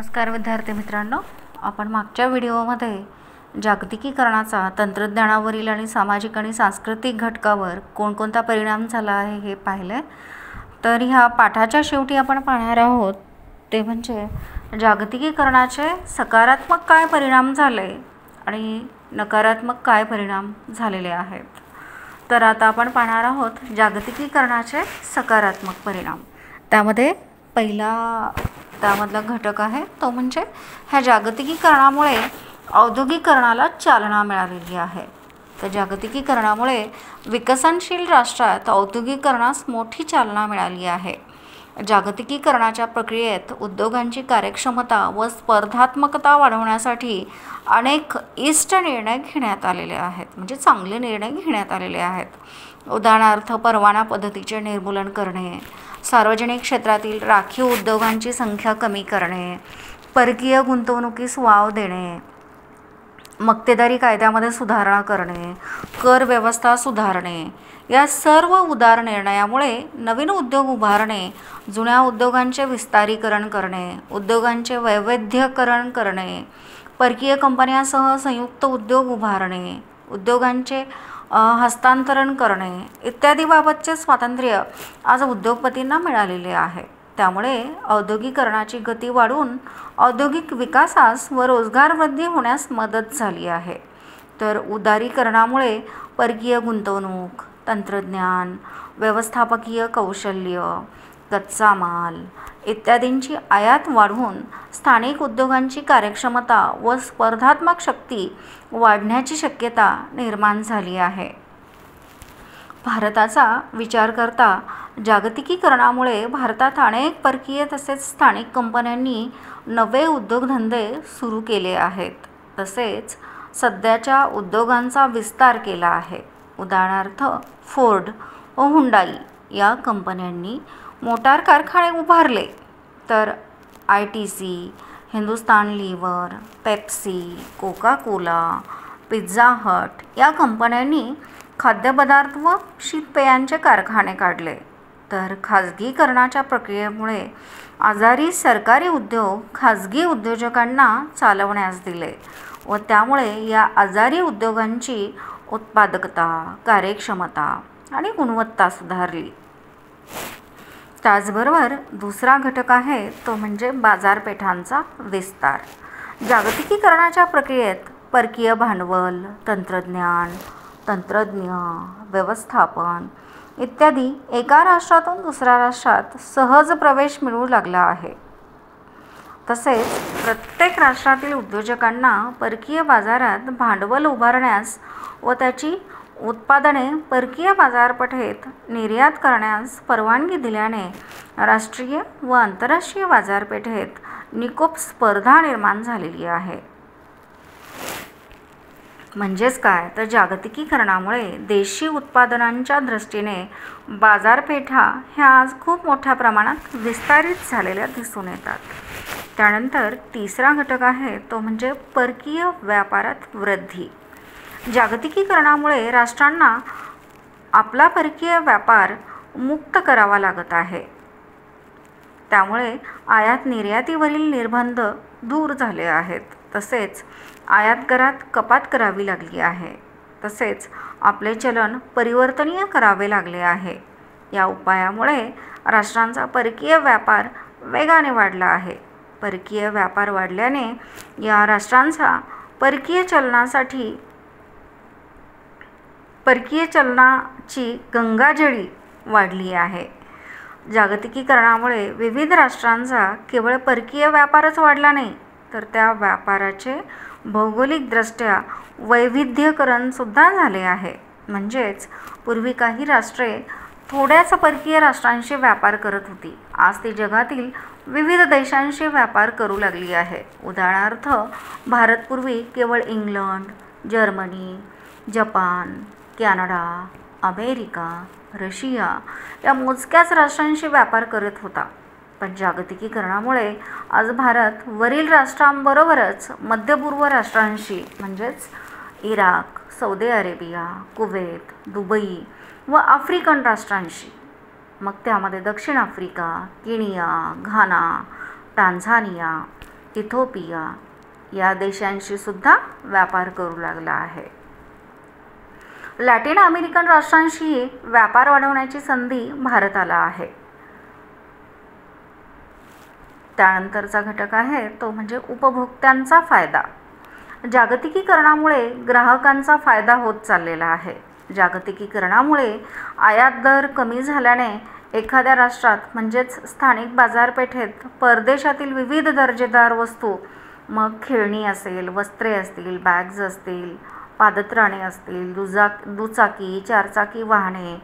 नमस्कार विद्यार्थी मित्रांनो, आपण मागच्या व्हिडिओमध्ये जागतिकीकरणाचा तंत्रज्ञानावरील आणि सामाजिक आणि सांस्कृतिक घटकावर कोणकोणता परिणाम झाला आहे हे पाहिले. तर ह्या पाठाच्या शेवटी आपण पाहणार आहोत ते म्हणजे जागतिकीकरणाचे सकारात्मक काय परिणाम झाले आणि नकारात्मक काय परिणाम झालेले आहेत. तर आता आपण पाहणार आहोत जागतिकीकरणाचे सकारात्मक परिणाम. त्यामध्ये पहिला त्यामधला घटक आहे तो म्हणजे ह्या जागतिकीकरणामुळे औद्योगिकीकरणाला चालना मिळालेली आहे. तर जागतिकीकरणामुळे विकसनशील राष्ट्रात औद्योगिकीकरणास मोठी चालना मिळाली आहे. जागतिकीकरणाच्या प्रक्रियेत उद्योगांची कार्यक्षमता व स्पर्धात्मकता वाढवण्यासाठी अनेक इष्ट निर्णय घेण्यात आलेले आहेत, म्हणजे चांगले निर्णय घेण्यात आलेले आहेत. उदाहरणार्थ परवाना पद्धतीचे निर्मूलन करणे, सार्वजनिक क्षेत्रातील राखीव उद्योगांची संख्या कमी करणे, परकीय गुंतवणुकीस वाव देणे, मक्तेदारी कायद्यामध्ये सुधारणा करणे, कर व्यवस्था सुधारणे या सर्व उदार निर्णयामुळे नवीन उद्योग उभारणे, जुन्या उद्योगांचे विस्तारीकरण करणे, उद्योगांचे वैविध्यकरण करणे, परकीय कंपन्यांसह संयुक्त उद्योग उभारणे, उद्योगांचे हस्तांतरण करणे इत्यादी बाबतचे स्वातंत्र्य आज उद्योगपतींना मिळालेले आहे. त्यामुळे औद्योगिकीकरणाची गती वाढून औद्योगिक विकासास व रोजगार वृद्धी होण्यास मदत झाली आहे. तर उदारीकरणामुळे परकीय गुंतवणूक, तंत्रज्ञान, व्यवस्थापकीय कौशल्य, कच्चा माल इत्यादींची आयात वाढवून स्थानिक उद्योगांची कार्यक्षमता व स्पर्धात्मक शक्ती वाढण्याची शक्यता निर्माण झाली आहे. भारताचा विचार करता जागतिकीकरणामुळे भारतात अनेक परकीय तसेच स्थानिक कंपन्यांनी नवे उद्योगधंदे सुरू केले आहेत. तसेच सध्याच्या उद्योगांचा विस्तार केला आहे. उदाहरणार्थ फोर्ड व हुंडाई या कंपन्यांनी मोटार कारखाने उभारले, तर ITC, Hindustan Lever, Pepsi, Coca Cola, Pizza Hut या कंपन्यांनी खाद्यपदार्थ व शीतपेयांचे कारखाने काढले. तर खाजगीकरणाच्या प्रक्रियेमुळे आजारी सरकारी उद्योग खाजगी उद्योजकांना चालवण्यास दिले व त्यामुळे या आजारी उद्योगांची उत्पादकता, कार्यक्षमता आणि गुणवत्ता सुधारली. त्याचबरोबर दुसरा घटक आहे तो म्हणजे बाजारपेठांचा विस्तार. जागतिकीकरणाच्या प्रक्रियेत परकीय भांडवल, तंत्रज्ञ, व्यवस्थापन इत्यादी एका राष्ट्रातून दुसऱ्या राष्ट्रात सहज प्रवेश मिळू लागला आहे. तसेच प्रत्येक राष्ट्रातील उद्योजकांना परकीय बाजारात भांडवल उभारण्यास व त्याची उत्पादने परकीय बाजारपेठेत निर्यात करण्यास परवानगी दिल्याने राष्ट्रीय व आंतरराष्ट्रीय बाजारपेठेत निकोप स्पर्धा निर्माण झालेली आहे. म्हणजेच काय तर जागतिकीकरणामुळे देशी उत्पादनांच्या दृष्टीने बाजारपेठा ह्या आज खूप मोठ्या प्रमाणात विस्तारित झालेल्या दिसून येतात. त्यानंतर तिसरा घटक आहे तो म्हणजे परकीय व्यापारात वृद्धी. जागतिकीकरणामुळे राष्ट्रांना आपला परकीय व्यापार मुक्त करावा लागत आहे. त्यामुळे आयात निर्यातीवरील निर्बंध दूर झाले आहेत. तसेच आयात करात कपात करावी लागली आहे. तसेच आपले चलन परिवर्तनीय करावे लागले आहे. या उपायामुळे राष्ट्रांचा परकीय व्यापार वेगाने वाढला आहे. परकीय व्यापार वाढल्याने या राष्ट्रांचा परकीय चलनाची गंगाजळी वाढली आहे. जागतिकीकरणामुळे विविध राष्ट्रांचा केवळ परकीय व्यापारच वाढला नाही, तर त्या व्यापाराचे भौगोलिकदृष्ट्या वैविध्यकरणसुद्धा झाले आहे. म्हणजेच पूर्वी काही राष्ट्रे थोड्याच परकीय राष्ट्रांशी व्यापार करत होती, आज ती जगातील विविध देशांशी व्यापार करू लागली आहे. उदाहरणार्थ भारत पूर्वी केवळ England, Germany, Japan, Canada, America, Russia या मोजक्याच राष्ट्रांशी व्यापार करत होता. पण जागतिकीकरणामुळे आज भारत वरील राष्ट्रांबरोबरच मध्यपूर्व राष्ट्रांशी म्हणजेच Iraq, Saudi Arabia, Kuwait, Dubai व आफ्रिकन राष्ट्रांशी, मग त्यामध्ये दक्षिण आफ्रिका, केनिया, घाना, टांझानिया इथिओपिया या देशांशी सुद्धा व्यापार करू लागला आहे. लॅटिन अमेरिकन राष्ट्रांशी व्यापार वाढवण्याची संधी भारताला आहे. त्यानंतरचा घटक आहे तो म्हणजे उपभोक्त्यांचा फायदा. जागतिकीकरणामुळे ग्राहकांचा फायदा होत चाललेला आहे. जागतिकीकरणामुळे आयात दर कमी झाल्याने एखाद्या राष्ट्रात म्हणजेच स्थानिक बाजारपेठेत परदेशातील विविध दर्जेदार वस्तू, मग खेळणी असेल, वस्त्रे असतील, बॅग्स असतील, पादत्राणे असतील, दुचाकी, चारचाकी वाहने,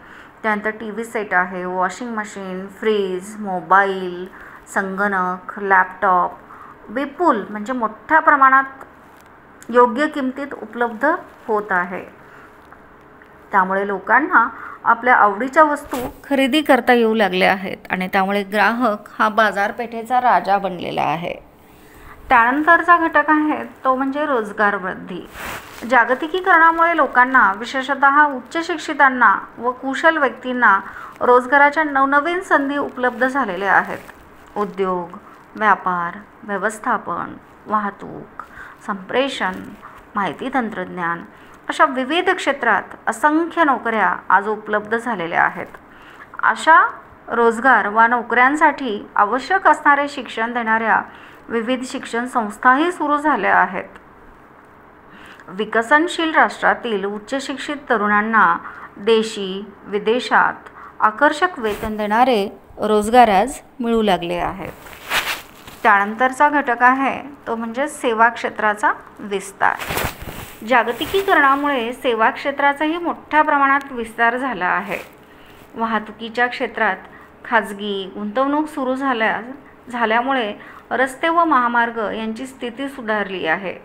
त्यानंतर TV सेट आहे, वॉशिंग मशीन, फ्रीज, मोबाईल, संगणक, लॅपटॉप विपुल म्हणजे मोठ्या प्रमाणात योग्य किमतीत उपलब्ध होत आहे. त्यामुळे लोकांना आपल्या आवडीच्या वस्तू खरेदी करता येऊ लागल्या आहेत आणि त्यामुळे ग्राहक हा बाजारपेठेचा राजा बनलेला आहे. त्यानंतरचा घटक आहे तो म्हणजे रोजगार वृद्धी. जागतिकीकरणामुळे लोकांना, विशेषतः उच्च शिक्षितांना व कुशल व्यक्तींना रोजगाराच्या नवनवीन संधी उपलब्ध झालेल्या आहेत. उद्योग, व्यापार, व्यवस्थापन, वाहतूक, संप्रेषण, माहिती तंत्रज्ञान अशा विविध क्षेत्रात असंख्य नोकऱ्या आज उपलब्ध झालेल्या आहेत. अशा रोजगार व नोकऱ्यांसाठी आवश्यक असणारे शिक्षण देणाऱ्या विविध शिक्षण संस्थाही सुरू झाल्या आहेत. विकसनशील राष्ट्रातील उच्च शिक्षित तरुणांना देशी, विदेशात आकर्षक वेतन देणारे रोजगार आज मिळू लागले आहेत. त्यानंतरचा घटक आहे तो म्हणजे सेवा क्षेत्राचा विस्तार. जागतिकीकरणामुळे सेवा क्षेत्राचाही मोठ्या प्रमाणात विस्तार झाला आहे. वाहतुकीच्या क्षेत्रात खाजगी गुंतवणूक सुरू झाल्यामुळे रस्ते व महामार्ग यांची स्थिती सुधारली आहे.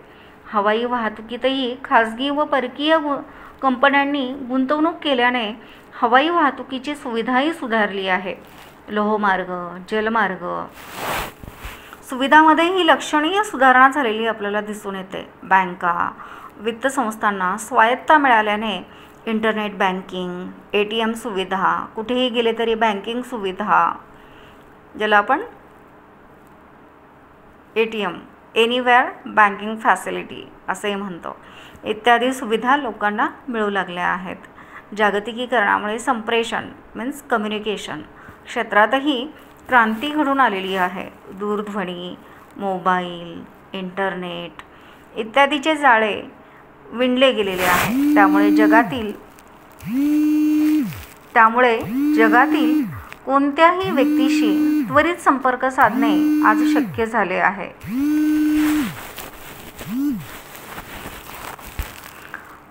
हवाई वाहतुकीतही खाजगी व परकीय कंपन्यांनी गुंतवणूक केल्याने हवाई वाहतुकीची सुविधाही सुधारली आहे. लोहमार्ग, जलमार्ग सुविधांमध्येही लक्षणीय सुधारणा झालेली आपल्याला दिसून येते. बँका, वित्त संस्थांना स्वायत्ता मिळाल्याने इंटरनेट बँकिंग, ATM सुविधा, कुठेही गेले तरी बँकिंग सुविधा, ज्याला आपण ATM एनिवेअर बँकिंग फॅसिलिटी असेही म्हणतो, इत्यादी सुविधा लोकांना मिळू लागल्या आहेत. जागतिकीकरणामुळे संप्रेषण मीन्स कम्युनिकेशन क्षेत्रातही क्रांती घडून आलेली आहे. दूरध्वनी, मोबाईल, इंटरनेट इत्यादीचे जाळे विणले गेलेले आहे. त्यामुळे जगातील कोणत्याही व्यक्तीशी त्वरित संपर्क साधणे आज शक्य झाले आहे.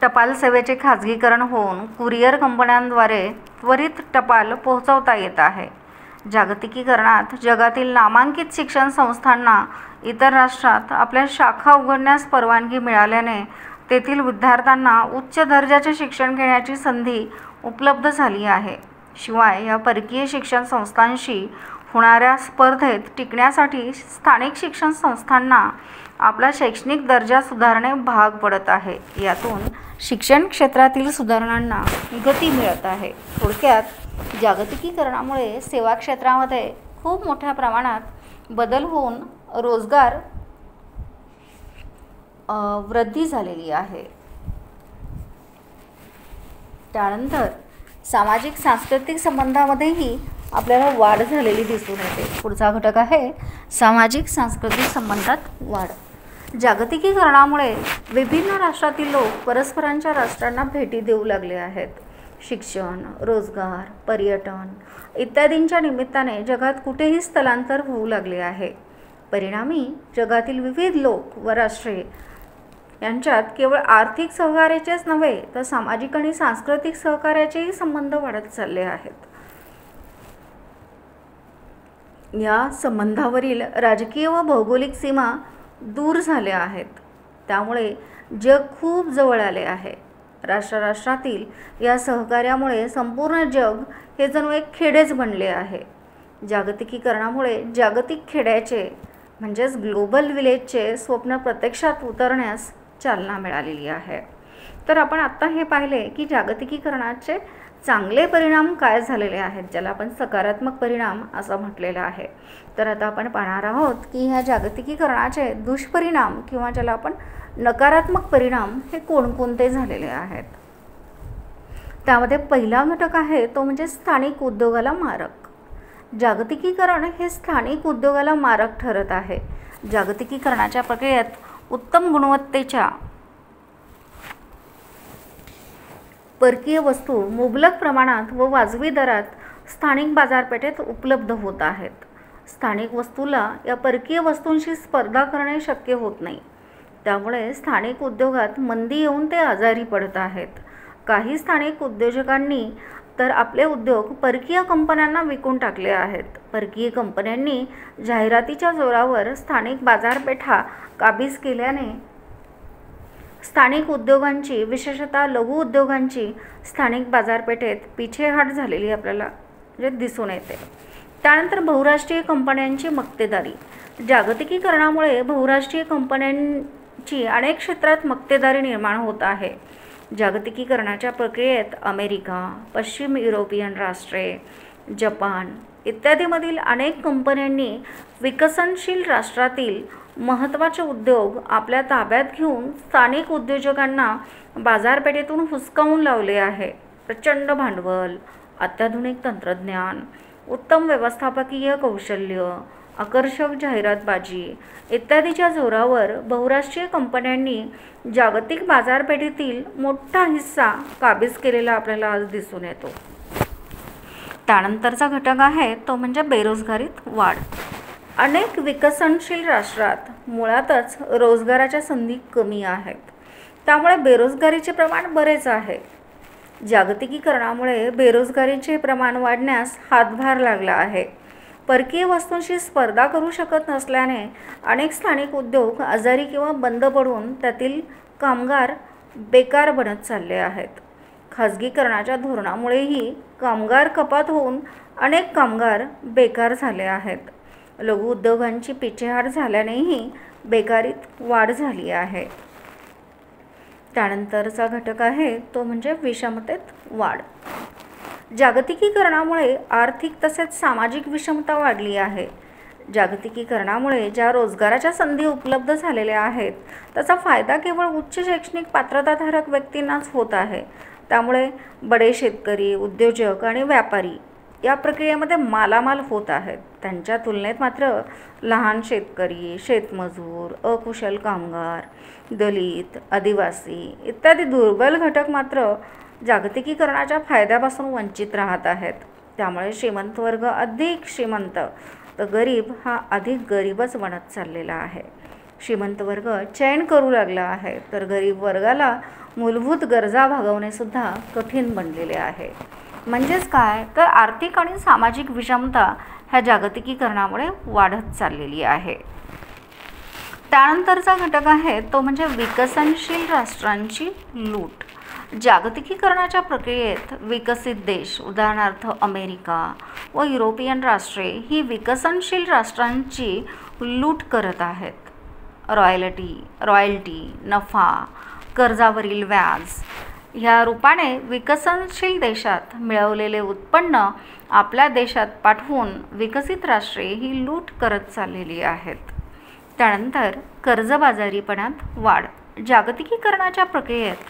टपाल सेवेचे खाजगीकरण होऊन कुरिअर कंपन्यांद्वारे त्वरित टपाल पोहोचवता येत आहे. जागतिकीकरणात जगातील नामांकित शिक्षण संस्थांना इतर राष्ट्रात आपल्या शाखा उघडण्यास परवानगी मिळाल्याने तेथील विद्यार्थ्यांना उच्च दर्जाचे शिक्षण घेण्याची संधी उपलब्ध झाली आहे. शिवाय या परकीय शिक्षण संस्थांशी होणाऱ्या स्पर्धेत टिकण्यासाठी स्थानिक शिक्षण संस्थांना आपला शैक्षणिक दर्जा सुधारणे भाग पडत आहे. यातून शिक्षण क्षेत्रातील सुधारणांना गती मिळत आहे. थोडक्यात जागतिकीकरणामुळे सेवा क्षेत्रामध्ये खूप मोठ्या प्रमाणात बदल होऊन रोजगार वृद्धी झालेली आहे. त्यानंतर सामाजिक सांस्कृतिक संबंधामध्येही आपल्याला वाढ झालेली दिसून येते. पुढचा घटक आहे सामाजिक सांस्कृतिक संबंधात वाढ. जागतिकीकरणामुळे विभिन्न राष्ट्रातील लोक परस्परांच्या राष्ट्रांना भेटी देऊ लागले आहेत. शिक्षण, रोजगार, पर्यटन इत्यादींच्या निमित्ताने जगात कुठेही स्थलांतर होऊ लागले आहे. परिणामी जगातील विविध लोक व राष्ट्रे यांच्यात केवळ आर्थिक सहकार्याचेच नव्हे तर सामाजिक आणि सांस्कृतिक सहकार्याचेही संबंध वाढत चालले आहेत. या संबंधावरील राजकीय व भौगोलिक सीमा दूर झाल्या आहेत. त्यामुळे जग खूप जवळ आले आहे. राष्ट्रातील या सहकार्यामुळे संपूर्ण जग हे जणू एक खेडेच बनले आहे. जागतिकीकरणामुळे जागतिक खेड्याचे म्हणजेच ग्लोबल विलेजचे स्वप्न प्रत्यक्षात उतरण्यास चालना मिळालेली आहे. तर आपण आत्ता हे पाहिले की जागतिकीकरणाचे चांगले परिणाम काय झालेले आहेत, ज्याला आपण सकारात्मक परिणाम असं म्हटलेलं आहे. तर आता आपण पाहणार आहोत की ह्या जागतिकीकरणाचे दुष्परिणाम किंवा ज्याला आपण नकारात्मक परिणाम हे कोणकोणते झालेले आहेत. त्यामध्ये पहिला घटक आहे तो म्हणजे स्थानिक उद्योगाला मारक. जागतिकीकरण हे स्थानिक उद्योगाला मारक ठरत आहे. जागतिकीकरणाच्या प्रक्रियेत उत्तम गुणवत्तेच्या परकीय वस्तू मुबलक प्रमाणात व वाजवी दरात स्थानिक बाजारपेठेत उपलब्ध होत आहेत. स्थानिक वस्तूला या परकीय वस्तूंशी स्पर्धा करणे शक्य होत नाही. त्यामुळे स्थानिक उद्योगात मंदी येऊन ते आजारी पडत आहेत. काही स्थानिक उद्योजकांनी तर आपले उद्योग परकीय कंपन्यांना विकून टाकले आहेत. परकीय कंपन्यांनी जाहिरातीच्या जोरावर स्थानिक बाजारपेठा काबीज केल्याने स्थानिक उद्योगांची, विशेषतः लघु उद्योगांची स्थानिक बाजारपेठेत पिछेहाट झालेली आपल्याला दिसून येते. त्यानंतर बहुराष्ट्रीय कंपन्यांची मक्तेदारी. जागतिकीकरणामुळे बहुराष्ट्रीय कंपन्यांची अनेक क्षेत्रात मक्तेदारी निर्माण होत आहे. जागतिकीकरणाच्या प्रक्रियेत अमेरिका, पश्चिम युरोपियन राष्ट्रे, जपान इत्यादीमधील अनेक कंपन्यांनी विकसनशील राष्ट्रातील महत्त्वाचे उद्योग आपल्या ताब्यात घेऊन स्थानिक उद्योजकांना बाजारपेठेतून हुसकावून लावले आहे. प्रचंड भांडवल, अत्याधुनिक तंत्रज्ञान, उत्तम व्यवस्थापकीय कौशल्य, आकर्षक जाहिरातबाजी इत्यादीच्या जोरावर बहुराष्ट्रीय कंपन्यांनी जागतिक बाजारपेठेतील मोठा हिस्सा काबीज केलेला आपल्याला आज दिसून येतो. त्यानंतरचा घटक आहे तो म्हणजे बेरोजगारीत वाढ. अनेक विकसनशील राष्ट्रात मुळातच रोजगाराच्या संधी कमी आहेत. त्यामुळे बेरोजगारीचे प्रमाण बरेच आहे. जागतिकीकरणामुळे बेरोजगारीचे प्रमाण वाढण्यास हातभार लागला आहे. परकीय वस्तूंशी स्पर्धा करू शकत नसल्याने अनेक स्थानिक उद्योग आजारी किंवा बंद पडून त्यातील कामगार बेकार बनत चालले आहेत. खाजगीकरणाच्या धोरणामुळेही कामगार कपात होऊन अनेक कामगार बेकार झाले आहेत. लघु उद्योगांची पिछेहाट झाल्यानेही बेकारीत वाढ झाली आहे. त्यानंतरचा घटक आहे तो म्हणजे विषमतेत वाढ. जागतिकीकरणामुळे आर्थिक तसेच सामाजिक विषमता वाढली आहे. जागतिकीकरणामुळे ज्या रोजगाराच्या संधी उपलब्ध झालेल्या आहेत त्याचा फायदा केवळ उच्च शैक्षणिक पात्रताधारक व्यक्तींनाच होत आहे. त्यामुळे बडे शेतकरी, उद्योजक आणि व्यापारी या प्रक्रियेमध्ये मालामाल होत आहेत. त्यांच्या तुलनेत मात्र लहान शेतकरी, शेतमजूर, अकुशल कामगार, दलित, आदिवासी इत्यादी दुर्बल घटक मात्र जागतिकीकरणाच्या फायद्यापासून वंचित राहत आहेत. त्यामुळे श्रीमंत वर्ग अधिक श्रीमंत तर गरीब हा अधिक गरीबच बनत चाललेला आहे. श्रीमंत वर्ग चैन करू लागला आहे तर गरीब वर्गाला मूलभूत गरजा भागवणे सुद्धा कठीण बनलेले आहे. म्हणजेच काय तर आर्थिक आणि सामाजिक विषमता ह्या जागतिकीकरणामुळे वाढत चाललेली आहे. त्यानंतरचा घटक आहे तो म्हणजे विकसनशील राष्ट्रांची लूट. जागतिकीकरणाच्या प्रक्रियेत विकसित देश उदाहरणार्थ अमेरिका व युरोपियन राष्ट्रे ही विकसनशील राष्ट्रांची लूट करत आहेत. रॉयल्टी, नफा, कर्जावरील व्याज ह्या रूपाने विकसनशील देशात मिळवलेले उत्पन्न आपल्या देशात पाठवून विकसित राष्ट्रे ही लूट करत चाललेली आहेत. त्यानंतर कर्जबाजारीपणात वाढ. जागतिकीकरणाच्या प्रक्रियेत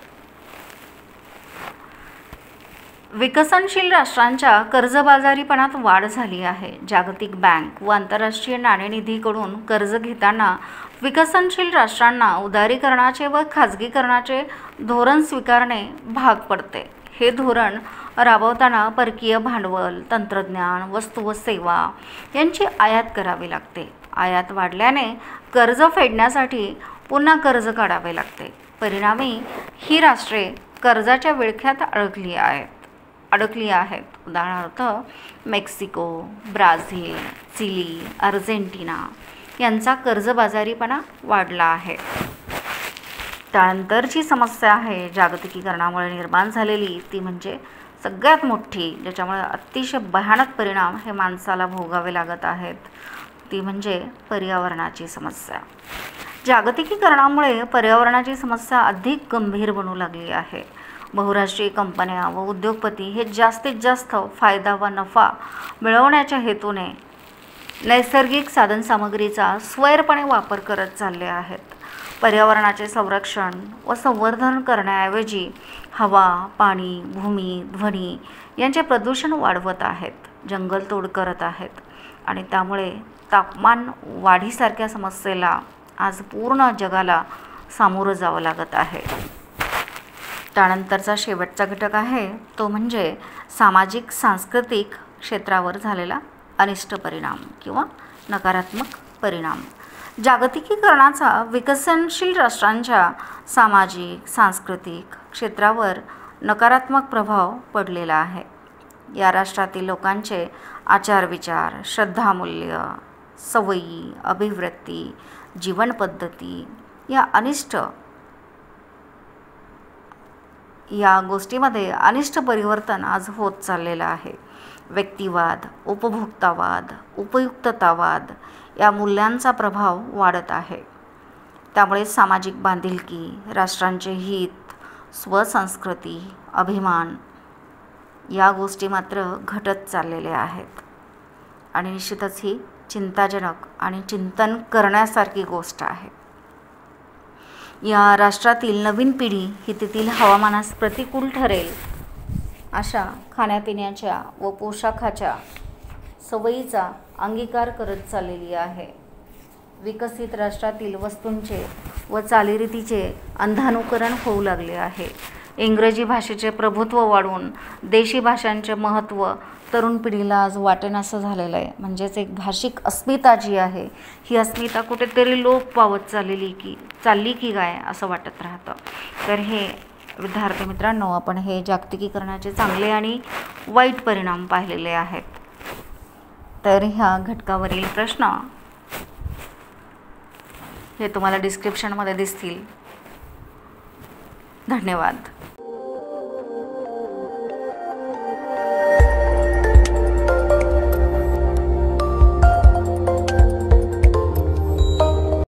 विकसनशील राष्ट्रांच्या कर्जबाजारीपणात वाढ झाली आहे. जागतिक बँक व आंतरराष्ट्रीय नाणेनिधीकडून कर्ज घेताना विकसनशील राष्ट्रांना उदारीकरणाचे व खाजगीकरणाचे धोरण स्वीकारणे भाग पडते. हे धोरण राबवताना परकीय भांडवल, तंत्रज्ञान, वस्तू व सेवा यांची आयात करावी लागते. आयात वाढल्याने कर्ज फेडण्यासाठी पुन्हा कर्ज काढावे लागते. परिणामी ही राष्ट्रे कर्जाच्या विळख्यात अडकली आहेत. उदाहरणार्थ मेक्सिको, ब्राझील, चिली, अर्जेंटिना यांचा कर्जबाजारीपणा वाढला आहे. त्यानंतरची समस्या आहे जागतिकीकरणामुळे निर्माण झालेली ती म्हणजे सगळ्यात मोठी, ज्याच्यामुळे अतिशय भयानक परिणाम हे माणसाला भोगावे लागत आहेत, ती म्हणजे पर्यावरणाची समस्या. जागतिकीकरणामुळे पर्यावरणाची समस्या अधिक गंभीर बनू लागली आहे. बहुराष्ट्रीय कंपन्या व उद्योगपती हे जास्तीत जास्त फायदा व नफा मिळवण्याच्या हेतूने नैसर्गिक साधनसामग्रीचा स्वैरपणे वापर करत चालले आहेत. पर्यावरणाचे संरक्षण व संवर्धन करण्याऐवजी हवा, पाणी, भूमी, ध्वनी यांचे प्रदूषण वाढवत आहेत, जंगलतोड करत आहेत आणि त्यामुळे तापमान वाढीसारख्या समस्येला आज पूर्ण जगाला सामोरं जावं लागत आहे. त्यानंतरचा शेवटचा घटक आहे तो म्हणजे सामाजिक सांस्कृतिक क्षेत्रावर झालेला अनिष्ट परिणाम किंवा नकारात्मक परिणाम. जागतिकीकरणाचा विकसनशील राष्ट्रांच्या सामाजिक सांस्कृतिक क्षेत्रावर नकारात्मक प्रभाव पडलेला आहे. या राष्ट्रातील लोकांचे आचारविचार, श्रद्धामूल्य, सवयी, अभिवृत्ती, जीवनपद्धती या गोष्टीमध्ये अनिष्ट परिवर्तन आज होत चाललेलं आहे. व्यक्तिवाद, उपभोक्तावाद, उपयुक्ततावाद या मूल्यांचा प्रभाव वाढत आहे. त्यामुळे सामाजिक बांधिलकी, राष्ट्रांचे हित, स्वसंस्कृती, अभिमान या गोष्टी मात्र घटत चाललेल्या आहेत आणि निश्चितच ही चिंताजनक आणि चिंतन करण्यासारखी गोष्ट आहे. या राष्ट्रातील नवीन पिढी ही तेथील हवामानास प्रतिकूल ठरेल अशा खाण्यापिण्याच्या व पोशाखाच्या सवयीचा अंगीकार करत चाललेली आहे. विकसित राष्ट्रातील वस्तूंचे व चालीरीतीचे अंधानुकरण होऊ लागले आहे. इंग्रजी भाषेचे प्रभुत्व वाढून देशी भाषांचे महत्त्व तरुण पिढीला आज वाटेनासं झालेलं आहे. म्हणजेच एक भाषिक अस्मिता जी आहे ही अस्मिता कुठेतरी लोप पावत चालली की काय असं वाटत राहतं. तर हे विद्यार्थी मित्रांनो, आपण हे जागतिकीकरणाचे चांगले आणि वाईट परिणाम पाहिलेले आहेत. तर ह्या घटकावरील प्रश्न हे तुम्हाला डिस्क्रिप्शनमध्ये दिसतील. धन्यवाद.